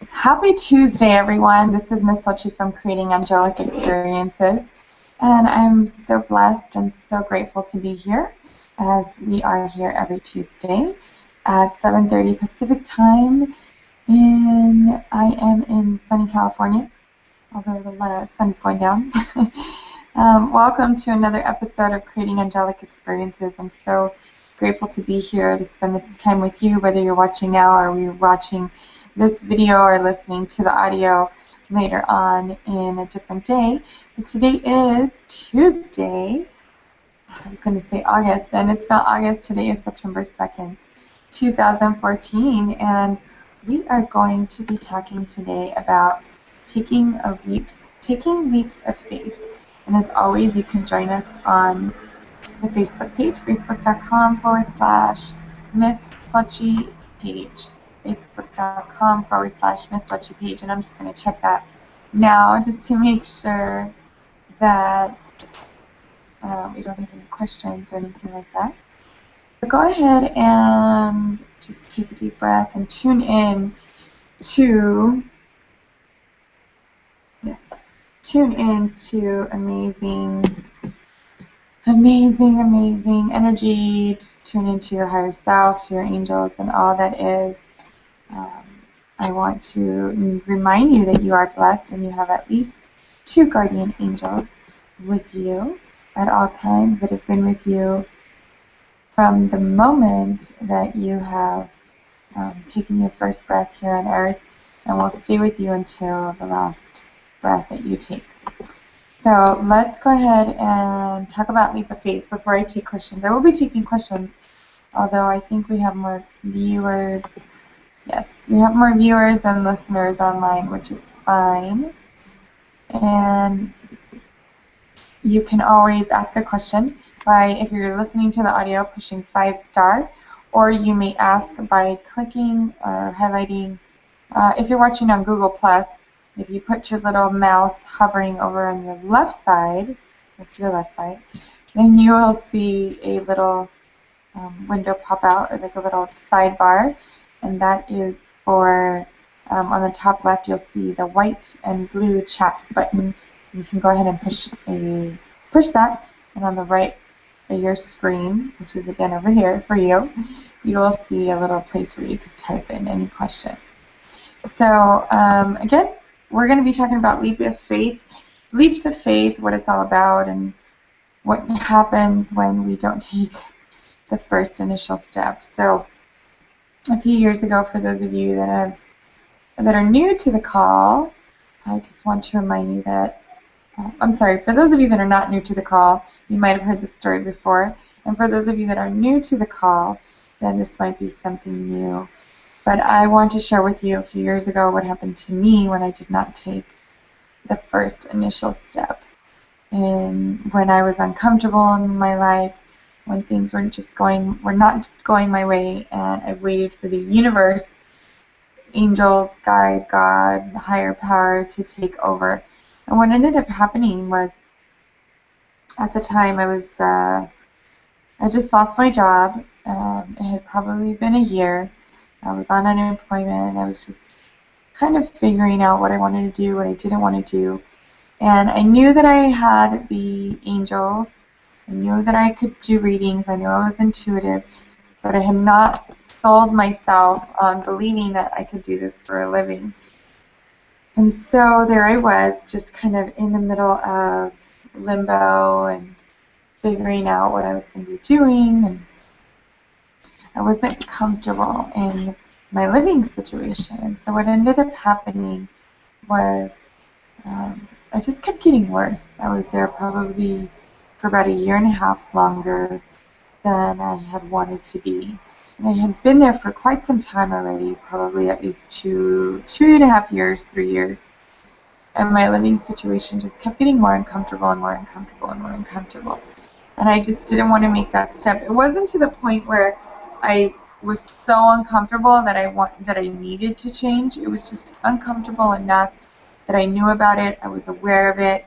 Happy Tuesday, everyone. This is Miss Xochi from Creating Angelic Experiences, and I'm so blessed and so grateful to be here as we are here every Tuesday at 7:30 Pacific Time. I am in sunny California, although the sun is going down. Welcome to another episode of Creating Angelic Experiences. I'm so grateful to be here to spend this time with you, whether you're watching now or you're watching this video or listening to the audio later on in a different day. But today is Tuesday. I was going to say August, and it's not August. Today is September 2nd, 2014, and we are going to be talking today about taking leaps of faith. And as always, you can join us on the Facebook page, facebook.com/Miss Xochi page. Facebook.com/Miss Xochi page, and I'm just going to check that now just to make sure that we don't have any questions or anything like that. But go ahead and just take a deep breath and tune in to amazing energy. Just tune into your higher self, to your angels, and all that is. I want to remind you that you are blessed and you have at least 2 guardian angels with you at all times that have been with you from the moment that you have taken your first breath here on earth, and will stay with you until the last breath that you take. So let's go ahead and talk about leap of faith before I take questions. I will be taking questions, although I think we have more viewers. Yes, we have more viewers than listeners online, which is fine. And you can always ask a question by, if you're listening to the audio, pushing 5-star, or you may ask by clicking or highlighting. If you're watching on Google+, if you put your little mouse hovering over on your left side, that's your left side, then you will see a little window pop out, or like a little sidebar, and that is for, on the top left, you'll see the white and blue chat button. You can go ahead and push that, and on the right of your screen, which is again over here for you, you will see a little place where you can type in any question. So again, we're going to be talking about leaps of faith, what it's all about, and what happens when we don't take the first initial step. So a few years ago, for those of you that are new to the call, I just want to remind you that, I'm sorry, for those of you that are not new to the call, you might have heard the story before, and for those of you that are new to the call, then this might be something new. But I want to share with you a few years ago what happened to me when I did not take the first initial step. And when I was uncomfortable in my life, when things were not going my way, and I waited for the universe, angels, guide, God, higher power to take over. And what ended up happening was, at the time, I just lost my job. It had probably been a year. I was on unemployment. I was just kind of figuring out what I wanted to do, what I didn't want to do. And I knew that I had the angels. I knew that I could do readings. I knew I was intuitive. But I had not sold myself on believing that I could do this for a living. And so there I was, just kind of in the middle of limbo and figuring out what I was going to be doing. And I wasn't comfortable in my living situation. And so what ended up happening was I just kept getting worse. I was there probably for about a year and a half longer than I had wanted to be. And I had been there for quite some time already, probably at least two and a half years, 3 years. And my living situation just kept getting more uncomfortable and more uncomfortable and more uncomfortable. And I just didn't want to make that step. It wasn't to the point where I was so uncomfortable that I needed to change. It was just uncomfortable enough that I knew about it, I was aware of it,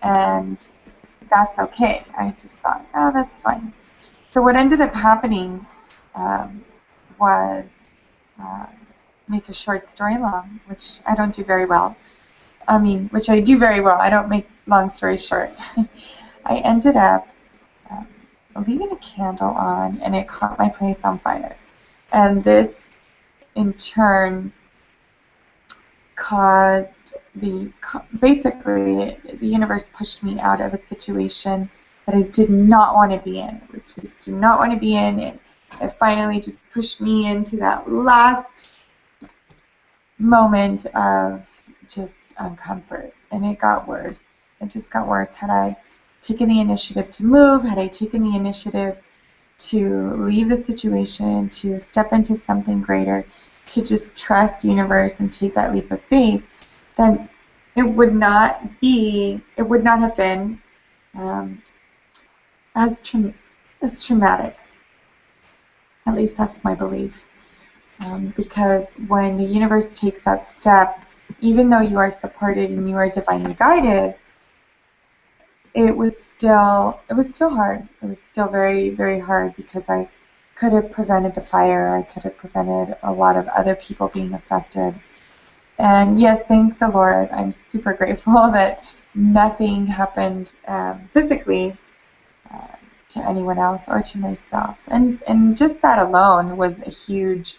and that's okay. I just thought, oh, that's fine. So what ended up happening was make a short story long, which I don't do very well. I mean, which I do very well. I don't make long stories short. I ended up um, leaving a candle on, and it caught my place on fire. And this, in turn, caused basically the universe pushed me out of a situation that I did not want to be in. It just did not want to be in. It finally just pushed me into that last moment of just uncomfort, and it got worse. It just got worse. Had I taken the initiative to move, had I taken the initiative to leave the situation, to step into something greater, to just trust the universe and take that leap of faith, then it would not have been as traumatic. At least that's my belief. Because when the universe takes that step, even though you are supported and you are divinely guided, it was still hard. It was still very, very hard, because I could have prevented the fire. I could have prevented a lot of other people being affected. And yes, thank the Lord. I'm super grateful that nothing happened physically to anyone else or to myself. And just that alone was a huge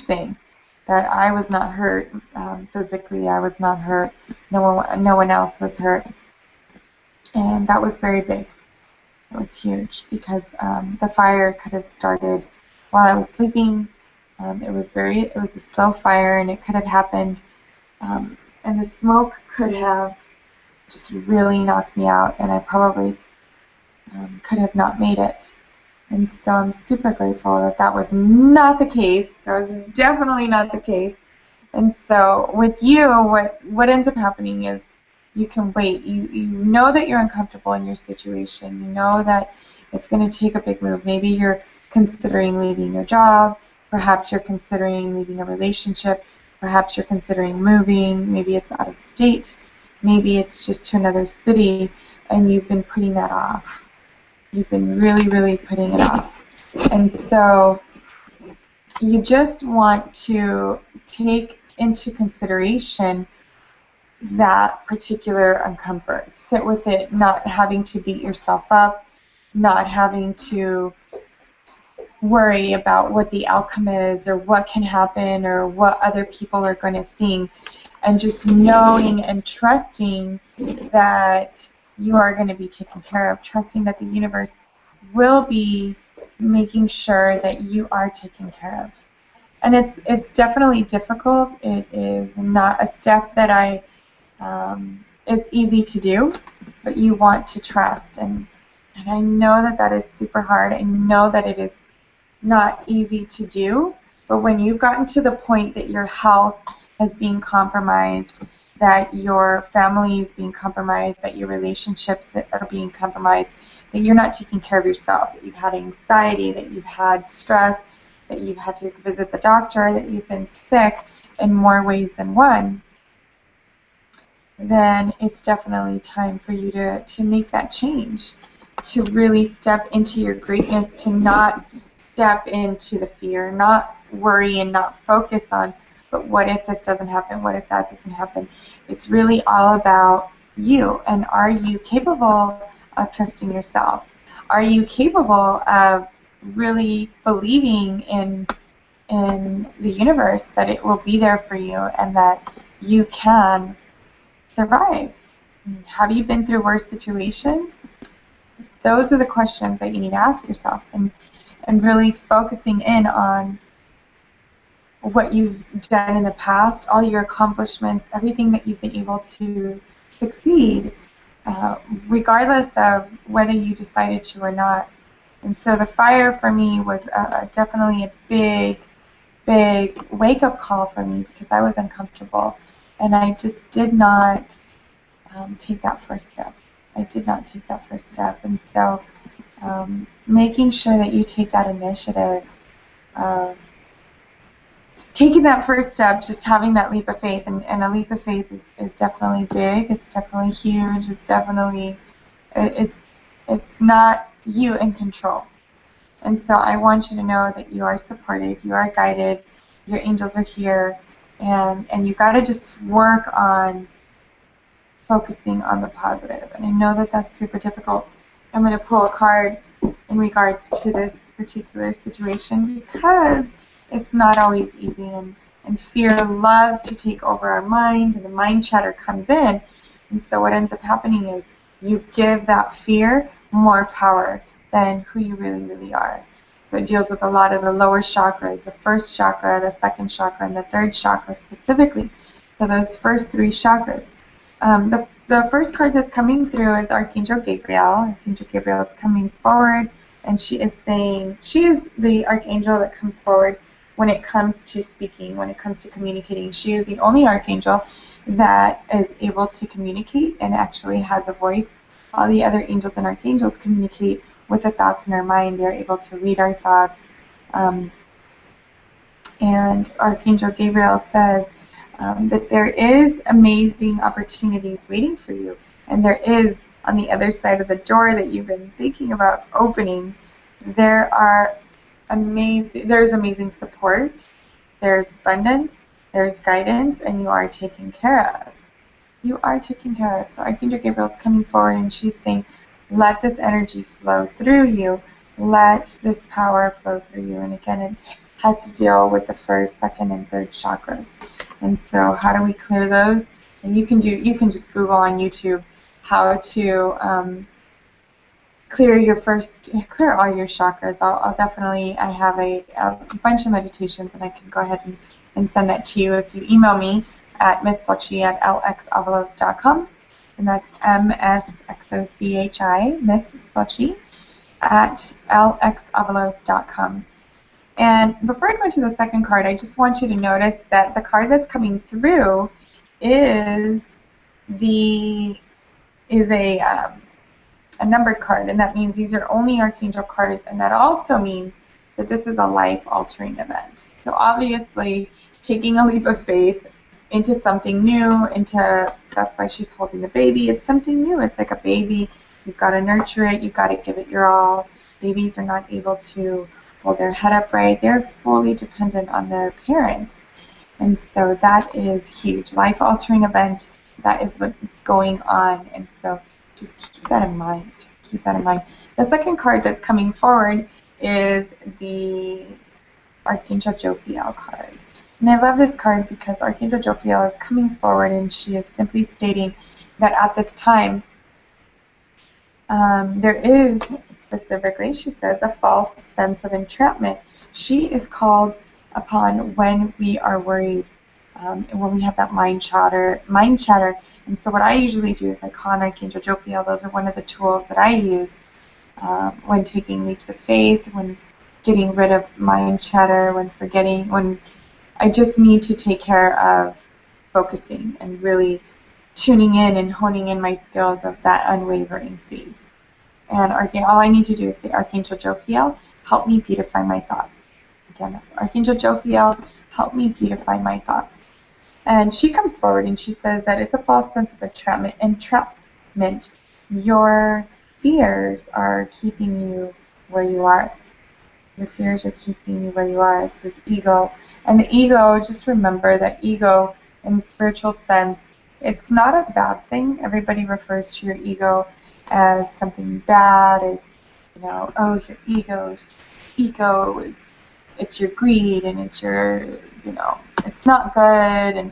thing. That I was not hurt physically. I was not hurt. No one else was hurt. And that was very big. It was huge, because the fire could have started while I was sleeping. It was a slow fire, and it could have happened. And the smoke could have just really knocked me out, and I probably could have not made it. And so I'm super grateful that that was not the case. That was definitely not the case. And so with you, what ends up happening is you can wait. You know that you're uncomfortable in your situation. You know that it's going to take a big move. Maybe you're considering leaving your job. Perhaps you're considering leaving a relationship. Perhaps you're considering moving. Maybe it's out of state. Maybe it's just to another city, and you've been putting that off. You've been really, really putting it off. And so you just want to take into consideration that particular uncomfort. Sit with it, not having to beat yourself up, not having to worry about what the outcome is or what can happen or what other people are going to think, and just knowing and trusting that you are going to be taken care of, trusting that the universe will be making sure that you are taken care of. And it's definitely difficult. It is not a step that it's easy to do, but you want to trust. And I know that that is super hard. I know that it is not easy to do, but when you've gotten to the point that your health is being compromised, that your family is being compromised, that your relationships are being compromised, that you're not taking care of yourself, that you've had anxiety, that you've had stress, that you've had to visit the doctor, that you've been sick in more ways than one, then it's definitely time for you to make that change, to really step into your greatness, to not step into the fear, not worry and not focus on, but what if this doesn't happen, what if that doesn't happen. It's really all about you, and are you capable of trusting yourself? Are you capable of really believing in the universe, that it will be there for you and that you can survive? Have you been through worse situations? Those are the questions that you need to ask yourself, and really focusing in on what you've done in the past, all your accomplishments, everything that you've been able to succeed, regardless of whether you decided to or not. And so the fire for me was definitely a big wake-up call for me, because I was uncomfortable, and I just did not take that first step. I did not take that first step. And so making sure that you take that initiative of taking that first step, just having that leap of faith, and a leap of faith is definitely big. It's definitely huge. It's definitely, it's not you in control. And so I want you to know that you are supported, you are guided, your angels are here, and you got to just work on focusing on the positive. And I know that that's super difficult. I'm going to pull a card in regards to this particular situation because it's not always easy, and fear loves to take over our mind, and the mind chatter comes in. And so what ends up happening is you give that fear more power than who you really, really are. So it deals with a lot of the lower chakras, the first chakra, the second chakra, and the third chakra specifically. So those first three chakras. The first card that's coming through is Archangel Gabriel. Archangel Gabriel is coming forward, and she is saying, she is the archangel that comes forward when it comes to speaking, when it comes to communicating. She is the only archangel that is able to communicate and actually has a voice. All the other angels and archangels communicate with the thoughts in our mind. They're able to read our thoughts. And Archangel Gabriel says that there is amazing opportunities waiting for you. And there is, on the other side of the door that you've been thinking about opening, there's amazing support, there's abundance, there's guidance, and you are taken care of. You are taken care of. So Archangel Gabriel is coming forward, and she's saying, let this energy flow through you. Let this power flow through you. And again, it has to deal with the first, second, and third chakras. And so how do we clear those? And you can just Google on YouTube how to clear all your chakras. I'll definitely, I have a bunch of meditations, and I can go ahead and send that to you if you email me at missxochi@lxavalos.com, and that's MSXOCHI, Miss Xochi, at lxavalos.com. And before I go into the second card, I just want you to notice that the card that's coming through is a numbered card, and that means these are only archangel cards, and that also means that this is a life-altering event. So obviously, taking a leap of faith into something new, that's why she's holding the baby. It's something new. It's like a baby. You've got to nurture it. You've got to give it your all. Babies are not able to hold their head upright. They're fully dependent on their parents. And so that is huge. Life-altering event. That is what's going on. And so just keep that in mind. Keep that in mind. The second card that's coming forward is the Archangel Jophiel card. And I love this card because Archangel Jophiel is coming forward, and she is simply stating that at this time, there is specifically, she says, a false sense of entrapment. She is called upon when we are worried, and when we have that mind chatter. And so what I usually do is I call on Archangel Jophiel. Those are one of the tools that I use when taking leaps of faith, when getting rid of mind chatter, when I just need to take care of focusing and really tuning in and honing in my skills of that unwavering faith. And all I need to do is say, Archangel Jophiel, help me beautify my thoughts. Again, that's Archangel Jophiel, help me beautify my thoughts. And she comes forward and she says that it's a false sense of entrapment. Your fears are keeping you where you are. Your fears are keeping you where you are. It says ego. And the ego, just remember that ego in the spiritual sense, it's not a bad thing. Everybody refers to your ego as something bad, as, oh, your ego is it's your greed, and it's your, it's not good.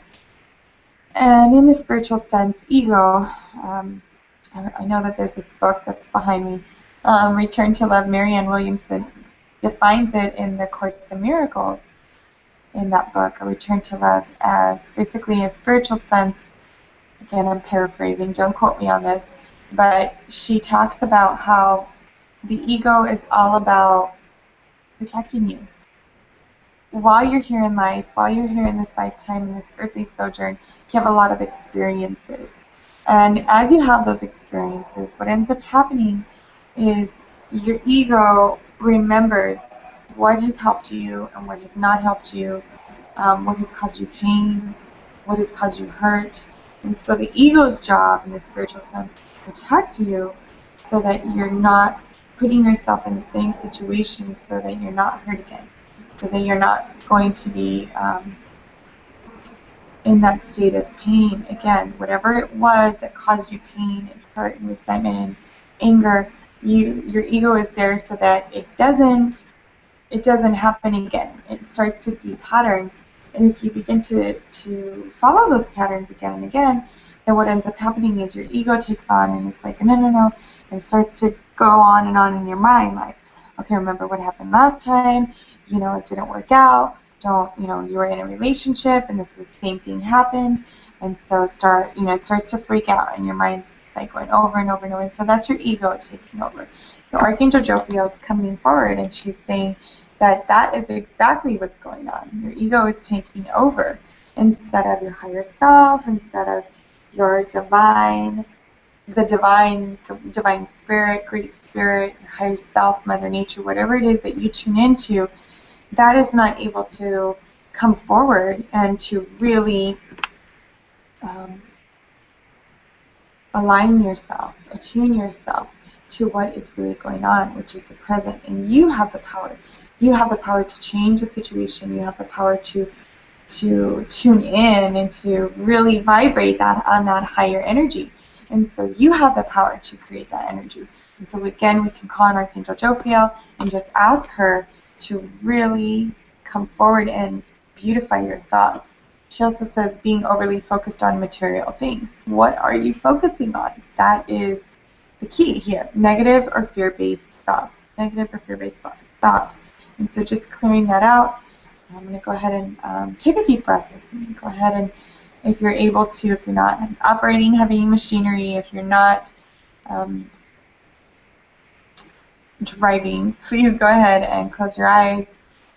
And in the spiritual sense, ego, I know that there's this book that's behind me, Return to Love. Marianne Williamson defines it in the Course in Miracles, in that book, A Return to Love, as basically a spiritual sense. Again, I'm paraphrasing, don't quote me on this, but she talks about how the ego is all about protecting you. While you're here in life, while you're here in this lifetime, in this earthly sojourn, you have a lot of experiences. And as you have those experiences, what ends up happening is your ego remembers what has helped you and what has not helped you, what has caused you pain, what has caused you hurt. And so the ego's job in the spiritual sense is to protect you so that you're not putting yourself in the same situation so that you're not hurt again, so that you're not going to be in that state of pain again. Whatever it was that caused you pain and hurt and resentment and anger, your ego is there so that it doesn't happen again. It starts to see patterns, and if you begin to follow those patterns again and again, then what ends up happening is your ego takes on, and it's like, no, no, no, and it starts to go on and on in your mind, like, okay, remember what happened last time, you know, it didn't work out, don't, you know, you were in a relationship and this is the same thing happened, and so it starts to freak out, and your mind's like going over and over and over, and so that's your ego taking over. So Archangel Jophiel is coming forward, and she's saying that is exactly what's going on. Your ego is taking over instead of your higher self, instead of your divine spirit, great spirit, your higher self, Mother Nature, whatever it is that you tune into, that is not able to come forward and to really align yourself, attune yourself to what is really going on, which is the present. And you have the power. You have the power to change the situation. You have the power to tune in and to really vibrate that on that higher energy. And so you have the power to create that energy. And so again, we can call on Archangel Jophiel and just ask her to really come forward and beautify your thoughts. She also says being overly focused on material things. What are you focusing on? That is the key here. Negative or fear-based thoughts. Negative or fear-based thoughts. And so just clearing that out, I'm going to go ahead and take a deep breath with me. Go ahead and, if you're able to, if you're not operating heavy machinery, if you're not driving, please go ahead and close your eyes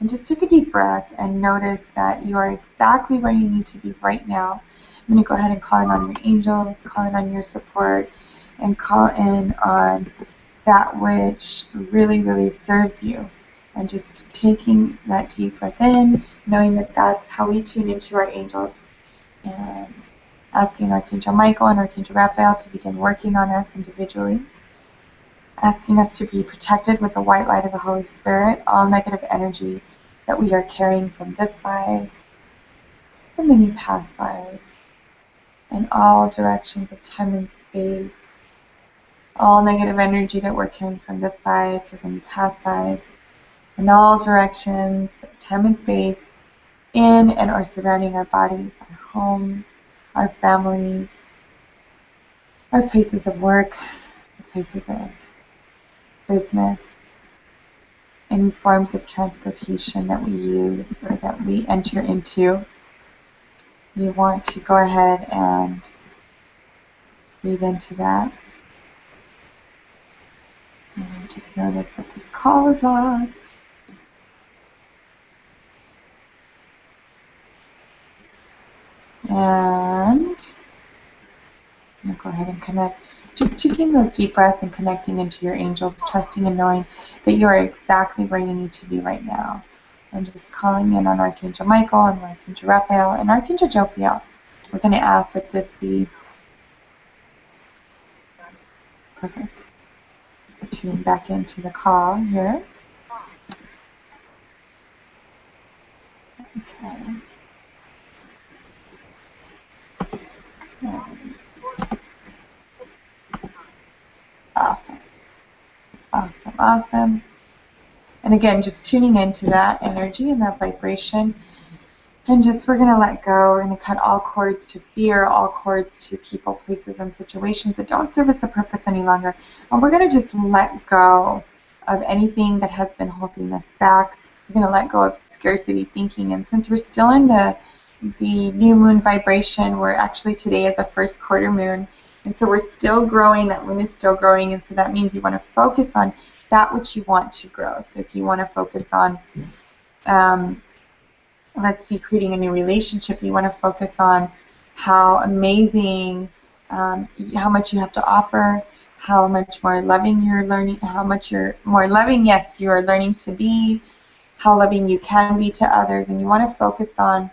and just take a deep breath and notice that you are exactly where you need to be right now. I'm going to go ahead and call in on your angels, call in on your support, and call in on that which really, really serves you. And just taking that deep breath in, knowing that that's how we tune into our angels, and asking Archangel Michael and Archangel Raphael to begin working on us individually, asking us to be protected with the white light of the Holy Spirit, all negative energy that we are carrying from this life, from many past lives, and all directions of time and space, all negative energy that we're carrying from this life, from many past lives, in all directions, time and space, in and or surrounding our bodies, our homes, our families, our places of work, our places of business, any forms of transportation that we use or that we enter into. We want to go ahead and breathe into that. And just notice that this call is lost. And I'm going to go ahead and connect. Just taking those deep breaths and connecting into your angels, trusting and knowing that you are exactly where you need to be right now. And just calling in on Archangel Michael and Archangel Raphael and Archangel Jophiel. We're going to ask that this be perfect. Let's tune back into the call here. Okay. Awesome. Awesome, awesome. And again, just tuning into that energy and that vibration. And just, we're going to let go. We're going to cut all cords to fear, all cords to people, places, and situations that don't serve us a purpose any longer. And we're going to just let go of anything that has been holding us back. We're going to let go of scarcity thinking. And since we're still in the new moon vibration, we're actually, today is a first quarter moon. And so we're still growing, that moon is still growing, and so that means you want to focus on that which you want to grow. So if you want to focus on, let's see, creating a new relationship, you want to focus on how amazing, how much you have to offer, how much more loving you're learning, how much you're more loving, yes, you are learning to be, how loving you can be to others, and you want to focus on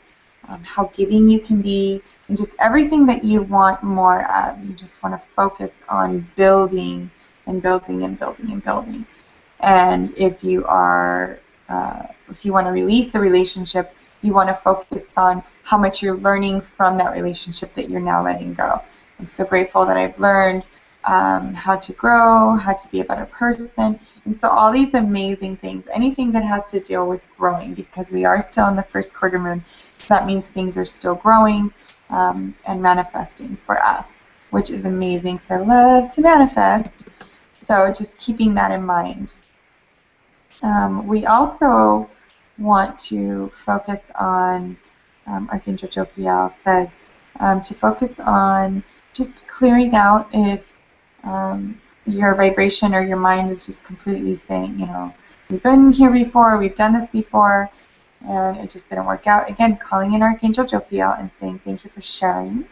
how giving you can be, and just everything that you want more of. You just want to focus on building and building and building and building. And if you are, if you want to release a relationship, you want to focus on how much you're learning from that relationship that you're now letting go. I'm so grateful that I've learned how to grow, how to be a better person, and so all these amazing things, anything that has to deal with growing, because we are still in the first quarter moon, so that means things are still growing and manifesting for us, which is amazing. So I love to manifest, so just keeping that in mind. We also want to focus on, Archangel Jophiel says, to focus on just clearing out if your vibration or your mind is just completely saying, you know, we've been here before, we've done this before, and it just didn't work out. Again, calling in Archangel Jophiel and saying, thank you for sharing,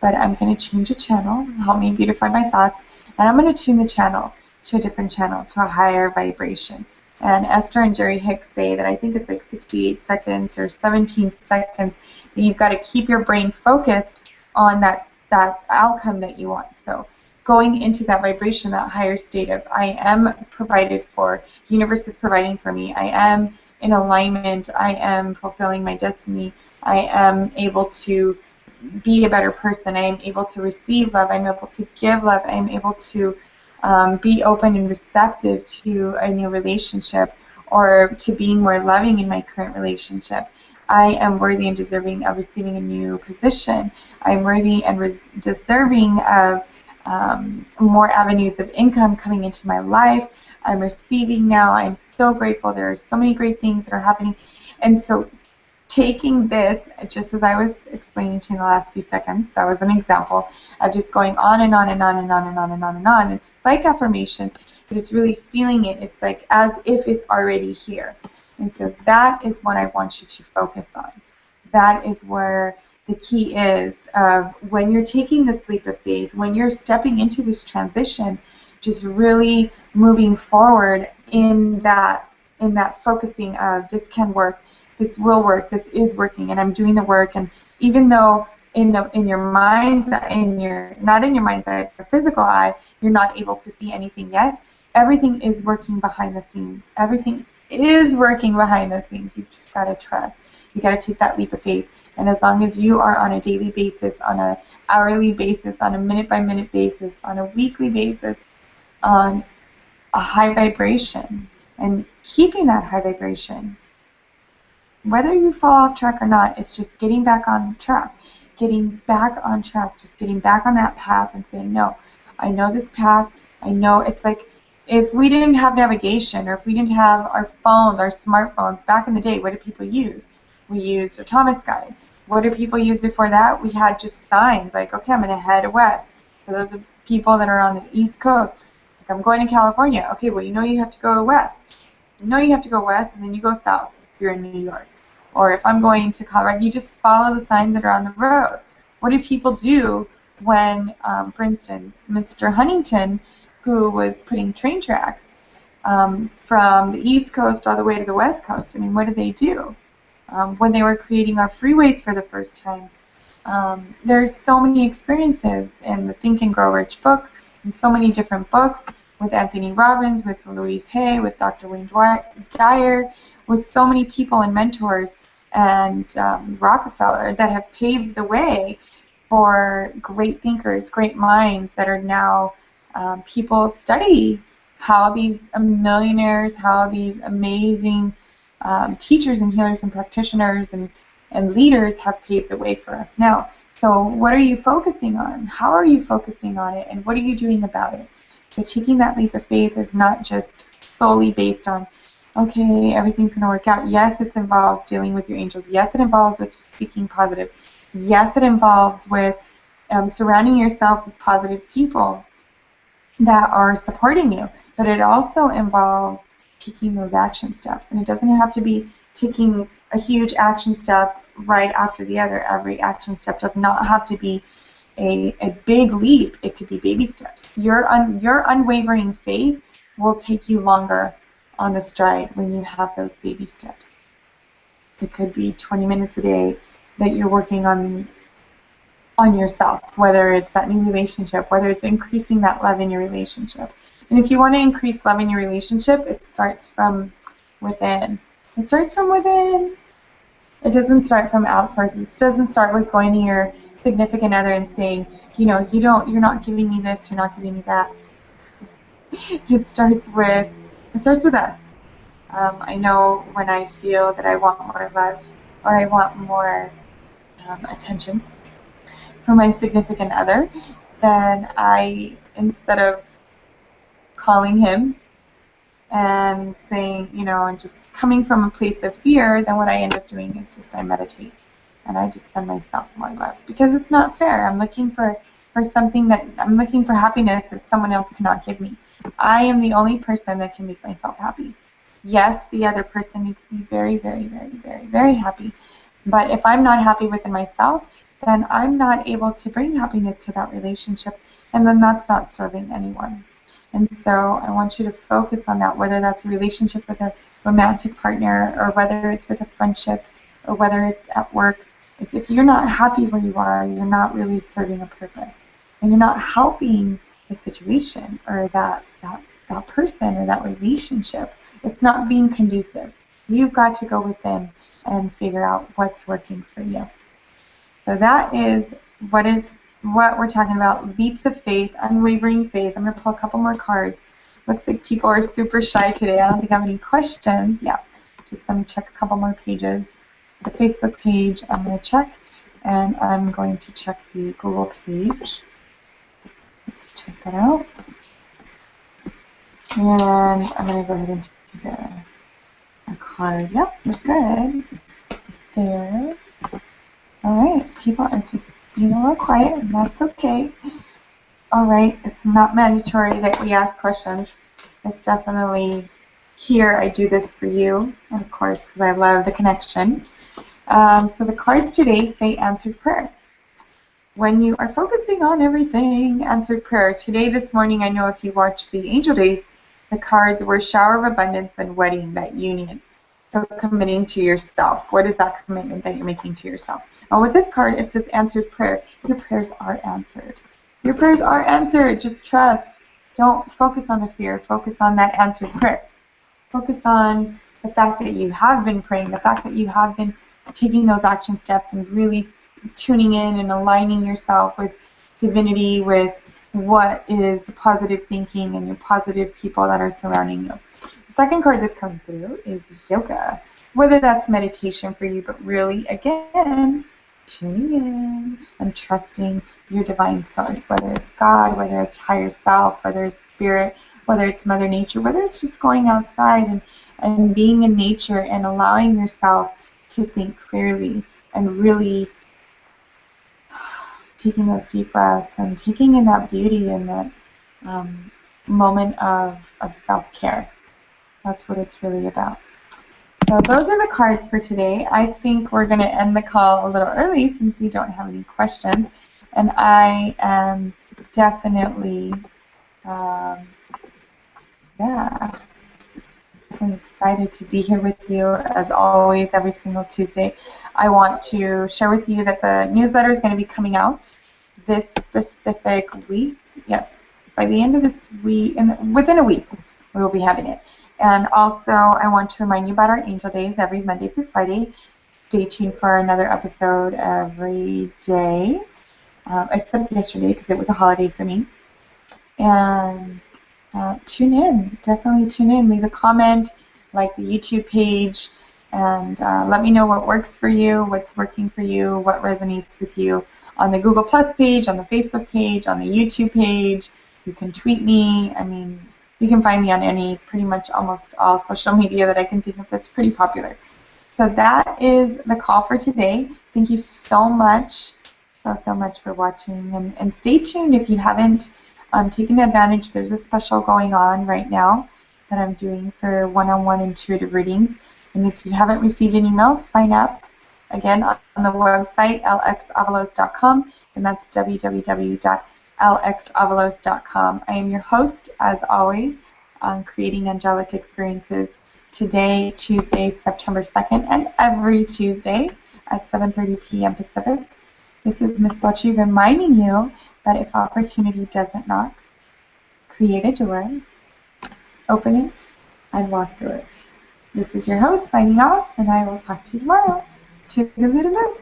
but I'm going to change a channel, help me beautify my thoughts, and I'm going to tune the channel to a different channel, to a higher vibration. And Esther and Jerry Hicks say that I think it's like 68 seconds or 17 seconds that you've got to keep your brain focused on that outcome that you want. So going into that vibration, that higher state of I am provided for, the universe is providing for me, I am in alignment, I am fulfilling my destiny, I am able to be a better person, I am able to receive love, I'm able to give love, I am able to be open and receptive to a new relationship or to being more loving in my current relationship. I am worthy and deserving of receiving a new position. I am worthy and deserving of more avenues of income coming into my life. I'm receiving now. I'm so grateful. There are so many great things that are happening. And so taking this, just as I was explaining to you in the last few seconds, that was an example of just going on and on and on and on and on and on and on. It's like affirmations, but it's really feeling it. It's like as if it's already here. And so that is what I want you to focus on. That is where the key is of when you're taking this leap of faith, when you're stepping into this transition, just really moving forward in that focusing of this can work, this will work, this is working, and I'm doing the work. And even though in your mind's eye, not in your mind's eye, your physical eye, you're not able to see anything yet, everything is working behind the scenes. Everything is working behind the scenes. You've just got to trust. You got to take that leap of faith. And as long as you are on a daily basis, on an hourly basis, on a minute-by-minute basis, on a weekly basis, on a high vibration, and keeping that high vibration, whether you fall off track or not, it's just getting back on track. Getting back on track, just getting back on that path and saying, no, I know this path. I know it's like if we didn't have navigation or if we didn't have our phones, our smartphones, back in the day, what did people use? We used a Thomas guide. What did people use before that? We had just signs like, okay, I'm going to head west. For those of people that are on the East Coast, like I'm going to California. Okay, well, you know you have to go west. You know you have to go west, and then you go south if you're in New York. Or if I'm going to Colorado, you just follow the signs that are on the road. What do people do when, for instance, Mr. Huntington, who was putting train tracks from the East Coast all the way to the West Coast, I mean, what did they do? When they were creating our freeways for the first time. There's so many experiences in the Think and Grow Rich book, and so many different books with Anthony Robbins, with Louise Hay, with Dr. Wayne Dyer, with so many people and mentors and Rockefeller that have paved the way for great thinkers, great minds that are now people study how these millionaires, how these amazing teachers and healers and practitioners and leaders have paved the way for us now. So what are you focusing on? How are you focusing on it? And what are you doing about it? So taking that leap of faith is not just solely based on, okay, everything's going to work out. Yes, it involves dealing with your angels. Yes, it involves with speaking positive. Yes, it involves with surrounding yourself with positive people that are supporting you. But it also involves taking those action steps. And it doesn't have to be taking a huge action step right after the other. Every action step does not have to be a big leap. It could be baby steps. Your unwavering faith will take you longer on the stride when you have those baby steps. It could be 20 minutes a day that you're working on yourself, whether it's that new relationship, whether it's increasing that love in your relationship. And if you want to increase love in your relationship, it starts from within. It starts from within. It doesn't start from outsourcing. It doesn't start with going to your significant other and saying, you're not giving me this, you're not giving me that. It starts with us. I know when I feel that I want more love or I want more attention from my significant other, then instead of calling him and saying, and just coming from a place of fear, then what I end up doing is I meditate and I just send myself more love, because it's not fair. I'm looking for happiness that someone else cannot give me. I am the only person that can make myself happy. Yes, the other person makes me very, very, very, very, very happy. But if I'm not happy within myself, then I'm not able to bring happiness to that relationship, and then that's not serving anyone. And so I want you to focus on that, whether that's a relationship with a romantic partner, or whether it's with a friendship, or whether it's at work. If you're not happy where you are, you're not really serving a purpose. And you're not helping the situation or that person or that relationship. It's not being conducive. You've got to go within and figure out what's working for you. So that is what we're talking about. Leaps of faith, unwavering faith. I'm going to pull a couple more cards. Looks like people are super shy today. I don't think I have any questions. Yeah, just let me check a couple more pages. The Facebook page I'm going to check, and I'm going to check the Google page. Let's check that out. And I'm going to go ahead and take a card. Yep, we're good. There. All right, people are just being a little quiet, and that's okay. All right, it's not mandatory that we ask questions. It's definitely here. I do this for you, and of course, because I love the connection. So the cards today say answered prayer. When you are focusing on everything, answered prayer. Today, this morning, I know if you watched the Angel Days, the cards were shower of abundance and wedding, that union. So committing to yourself. What is that commitment that you're making to yourself? Well, with this card, it says answered prayer. Your prayers are answered. Your prayers are answered. Just trust. Don't focus on the fear. Focus on that answered prayer. Focus on the fact that you have been praying, the fact that you have been taking those action steps and really tuning in and aligning yourself with divinity, with what is positive thinking and your positive people that are surrounding you. The second card that's coming through is yoga. Whether that's meditation for you, but really, again, tuning in and trusting your divine source, whether it's God, whether it's higher self, whether it's spirit, whether it's Mother Nature, whether it's just going outside and being in nature and allowing yourself to think clearly and really taking those deep breaths and taking in that beauty and that moment of self-care. That's what it's really about. So those are the cards for today. I think we're going to end the call a little early since we don't have any questions. And I am definitely, I'm excited to be here with you as always every single Tuesday. I want to share with you that the newsletter is going to be coming out this specific week. Yes, by the end of this week, within a week, we will be having it. And also, I want to remind you about our Angel Days every Monday through Friday. Stay tuned for another episode every day, except yesterday because it was a holiday for me. And tune in. Definitely tune in. Leave a comment, like the YouTube page, and let me know what works for you, what's working for you, what resonates with you on the Google Plus page, on the Facebook page, on the YouTube page. You can tweet me. I mean, you can find me on pretty much almost all social media that I can think of that's pretty popular. So that is the call for today. Thank you so much, so much for watching. And stay tuned if you haven't taken advantage. There's a special going on right now that I'm doing for one-on-one intuitive readings. And if you haven't received an email, sign up. Again, on the website, lxavalos.com, and that's www.lxavalos.com. I am your host, as always, on creating angelic experiences today, Tuesday, September 2nd, and every Tuesday at 7:30 p.m. Pacific. This is Miss Xochi reminding you that if opportunity doesn't knock, create a door open it, and walk through it. This is your host signing off, and I will talk to you tomorrow. Toodaloo.